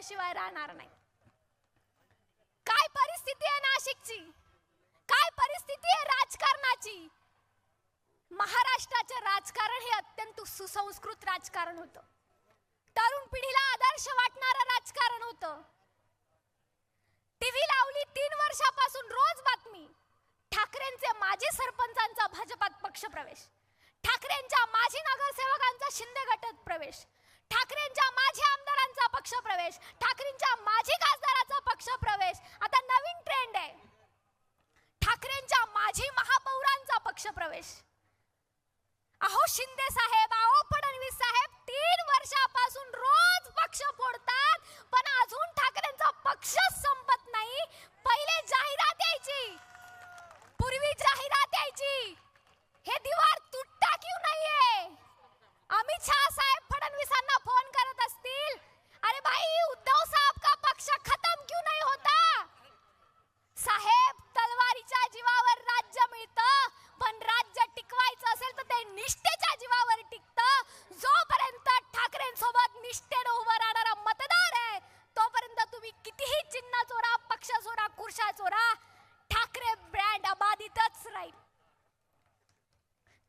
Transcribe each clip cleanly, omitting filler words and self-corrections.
केल्याशिवाय राहणार नाही. काय परिस्थिती आहे नाशिकची, काय परिस्थिती आहे राजकारणाची. महाराष्ट्राचे राजकारण हे अत्यंत सुसंस्कृत राजकारण होतं. तरुण पिढीला आदर्श वाटणारं राजकारण होतं. टीव्ही लावली 3 वर्षापासून रोज बातमी. ठाकरेंचे माजी सरपंचांचा भाजपात पक्षप्रवेश, ठाकरेंच्या माजी नगरसेवकांचा शिंदे गटात प्रवेश, ठाकरेंच्या माजी आमदारांचा पक्षप्रवेश, ठाकरेंच्या माजी खासदाराचा पक्षप्रवेश. आता नवीन ट्रेंड आहे, ठाकरेंच्या माजी महापौरांचा पक्षप्रवेश. अहो शिंदे साहेब, अहो फडणवीस साहेब 3 वर्षापासून रोज पक्ष फोडतात, पण अजून ठाकरेंचा पक्षच संपत नाही. पहिले जाहिरात यायची, पूर्वी जाहिरात यायची, हे दीवार तुटता क्यों नाहीये. अमित शाह साहेब फडणवीसांना फोन करत असतील, अरे भाई उद्धव साहब का पक्ष खत्म क्यों नहीं होता. साहेब तलवारीच्या जीवावर राज्य मिळतं, पण राज्य टिकवायचं असेल तर ते निष्ठेच्या जीवावर टिकतं. जोपर्यंत ठाकरेंसोबत निष्ठेने उभं राहणारा मतदार आहे तोपर्यंत तुम्ही कितीही चिन्ह चोरा, पक्ष चोरा, खुर्च्या चोरा, ठाकरे ब्रँड अबाधितच राहील.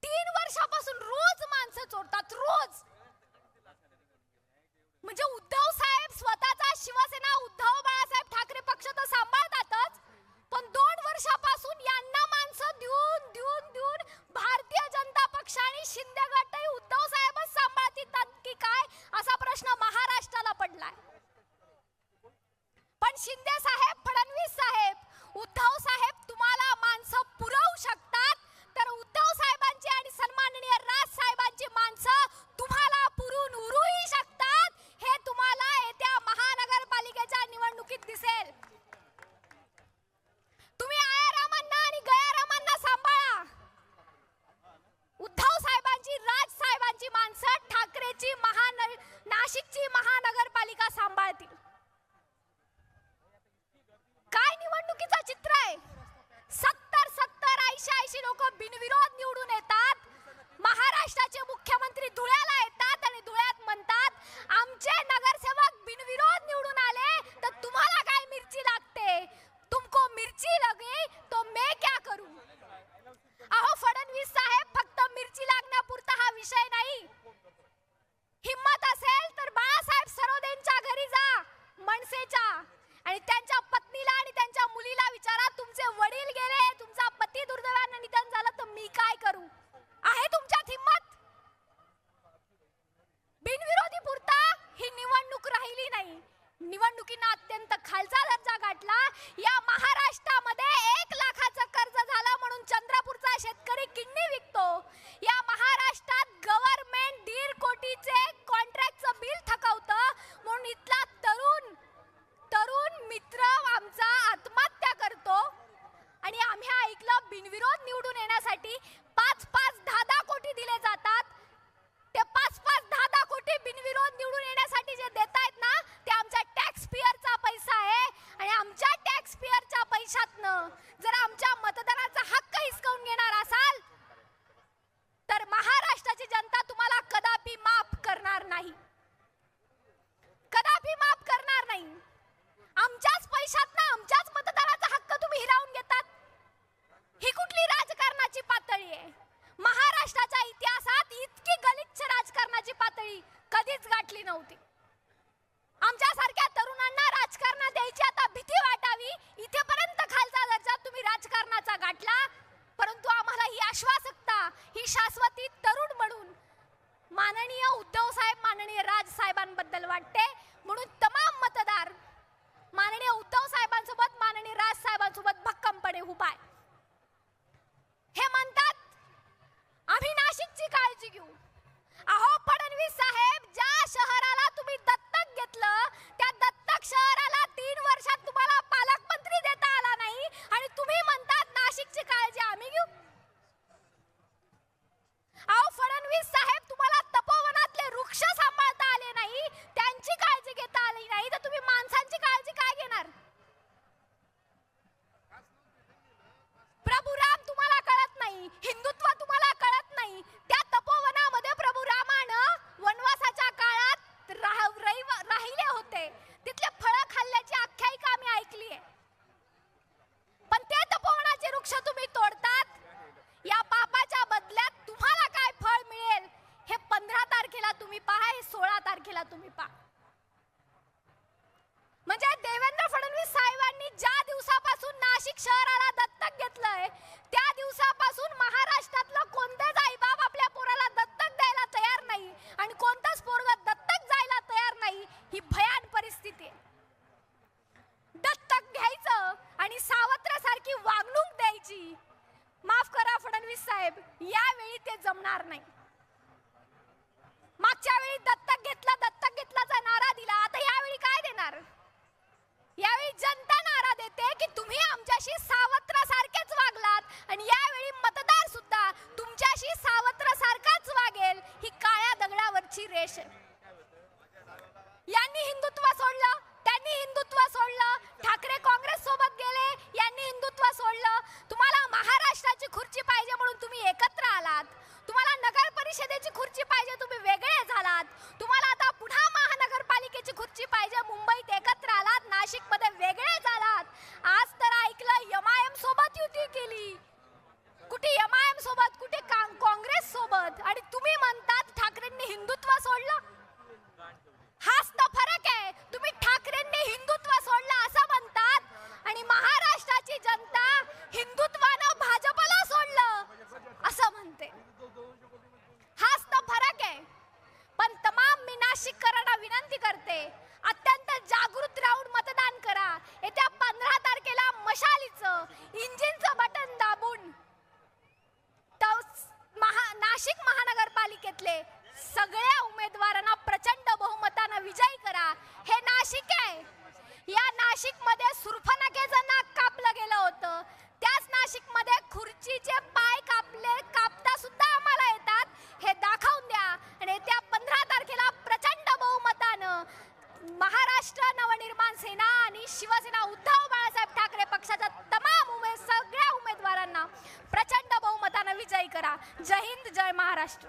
3 वर्षापासून रोज माणसं चोरतात, रोज. म्हणजे उद्धव साहेब स्वतःचा शिवसेना उद्धव बाळासाहेब ठाकरे पक्ष तर सांभाळतातच, पण 2 वर्षापासून यांना माणसं देऊन देऊन देऊन भारतीय जनता पक्ष आणि शिंदे गटही उद्धव साहेबच सांभाळतात की काय असा प्रश्न महाराष्ट्राला पडलाय. पण शिंदे साहेब, फडणवीस साहेब, उद्धव साहेब तुम्हाला माणसं पुरवू शकतात, तर उद्धव साहेबांची आणि सन्माननीय राज साहेबांची माणसं तुम्हाला पुरून उरूही शकतात. हे तुम्हाला येत्या महानगरपालिकेच्या निवडणुकीत दिसेल. तुम्ही आयारामांना आणि गयारामांना सांभाळा. उद्धव साहेबांची, राज साहेबांची माणसं ठाकरेची नाशिकची महानगरपालिका सांभाळतील. काय निवडणुकीचं चित्र आहे. 70-80 लोक बिनविरोध निवडून येतात. महाराष्ट्राचे मुख्यमंत्री धुळ्याला येतात आणि धुळ्यात म्हणतात आमचे नगरसेवक बिनविरोध निवडून आले तर तुम्हाला काय मिरची लागते, तुमको मिरची लगे तो मैं क्या करूं. अहो फडणवीस साहेब, फक्त मिरची लागण्यापुरता हा विषय नाही. हिम्मत असेल तर बाळासाहेब सरोदेंच्या घरी जा, मनसेच्या, आणि त्यांच्या पत्नीला आणि त्यांच्या मुलीला विचारा तुमचे वडील गेले, तुमचा पती दुर्दैवाने निधन झालं तर मी काय करू. आहे तुमच्यात हिम्मत. बिनविरोधी पुरता ही निवडणूक राहिली नाही. निवडणुकीनं अत्यंत खालचा दर्जा गाठला. या महाराष्ट्रामध्ये 1 लाखाचं कर्ज झालं म्हणून चंद्रपूरचा शेतकरी किडनी विकतो. या महाराष्ट्रात गव्हर्नमेंट 1.5 कोटीचे कॉन्ट्रॅक्टचं बिल थकवतं म्हणून इथला तरुण मित्र आमचा आत्महत्या करतो. आणि आम्ही ऐकलं बिनविरोध निवडून येण्यासाठी 5-5, 10-10 कोटी दिले जातात. ते 5-5, 10-10 कोटी बिनविरोध निवडून येण्यासाठी जे देतायत ना ते आमच्या टॅक्स पेयरचा पैसा आहे. आणि आमच्या टॅक्स पेयरच्या पैशातनं जर आमच्या मतदानाचा हक्क हिसकावून घेणार असाल तर महाराष्ट्राची जनता तुम्हाला कदापि माफ करणार नाही, कदापि माफ करणार नाही. आमच्याच पैशातनं आमच्याच मतदानाचा हक्क तुम्ही हिरावून घेतात. ही कुठली राजकारणाची पातळी आहे. महाराष्ट्राच्या इतिहासात इतकी गलिच्छ राजकारणाची पातळी कधीच गाठली नव्हती. आमच्यासारख्या तरुणांना राजकारणात द्यायची आता भीती वाटावी इथेपर्यंत खालचा दर्जा तुम्ही राजकारणाचा गाठला. परंतु आम्हाला ही आश्वासकता, ही शाश्वती तरुण म्हणून माननीय उद्धव साहेब, माननीय राज साहेबांबद्दल वाटते. म्हणून तमाम मतदार माननीय उद्धव साहेबांसोबत, माननीय राज साहेबांसोबत भक्कमपणे उभा आहे. हे म्हणतात आम्ही नाशिकची काळजी घेऊ. अहो फडणवीस साहेब, ज्या शहराला तुम्ही दत्तक घेतलं त्या दत्तक शहराला 3 वर्षात तुम्हाला पालकमंत्री देता आला नाही आणि तुम्ही म्हणतात नाशिकची काळजी आम्ही घेऊ. अहो फडणवीस साहेब, तुम्हाला तपोवनातले वृक्ष सांभाळता आले नाही, त्यांची काळजी घेता आली नाही, तर तुम्ही माणसांची काळजी काय घेणार. प्रभू राम तुम्हाला कळत नाही, हिंदुत्व तुम्हाला कळत नाही. त्या तपोवनामध्ये प्रभू रामानं वनवासाच्या काळात राहिले होते. तिथले देणार नाही. मागच्या वेळी दत्तक घेतलाचा नारा दिला, आता यावेळी काय देणार? यावेळी जनता नारा देते की तुम्ही आमच्याशी सावत्रासारखेच वागलात आणि यावेळी मतदार सुद्धा तुमच्याशी सावत्रासारखाच वागेल. ही काळ्या दगडावरची रेष आहे. यांनी हिंदुत्व सोडलं, त्यांनी हिंदुत्व सोडलं, ठाकरे काँग्रेस सोबत गेले, यांनी हिंदुत्व सोडलं. तुम्हाला महाराष्ट्राची खुर्ची पाहिजे म्हणून तुम्ही एकत्र आलात, तुम्हाला नगर परिषदेची खुर्ची पाहिजे तुम्ही वेगळे झालात, तुम्हाला आता पुन्हा महानगरपालिकेची खुर्ची पाहिजे मुंबईत एकत्र आलात, नाशिक मध्ये वेगळे झालात. आज तर ऐकलं एमआयएम सोबत युती केली, कुठे एमआयएम सोबत, कुठे काँग्रेस सोबत, आणि तुम्ही म्हणतात ठाकरेंनी हिंदुत्व सोडलं. हाच तर फरक आहे. तुम्ही ठाकरेंनी हिंदुत्व सोडलं असं म्हणतात आणि महाराष्ट्राची जनता हिंदुत्वानं भाजपला सोडलं असं म्हणते. हाच तर फरक आहे. पण तमाम मी नाशिककरांना विनंती करते, अत्यंत जागृत राहून मतदान करा. येत्या 15 तारखेला मशालीचं इंजिनचं बटन दाबून नाशिक महानगरपालिकेतले सगळ्या उमेदवारांना प्रचंड बहुमतानं विजयी करा. हे नाशिक आहे. या नाशिक मध्ये सुरफनकेचं नाक कापलं गेलं होतं, त्याच नाशिक मध्ये खुर्चीचे पाय कापता सुद्धा आम्हाला येतात, हे दाखवून द्या. आणि येत्या 15 तारखेला प्रचंड बहुमतानं महाराष्ट्र नवनिर्माण सेना आणि शिवसेना उद्धव बाळासाहेब ठाकरे पक्षाच्या तमाम सगळ्या उमेदवारांना प्रचंड बहुमतानं विजयी करा. जय हिंद, जय महाराष्ट्र.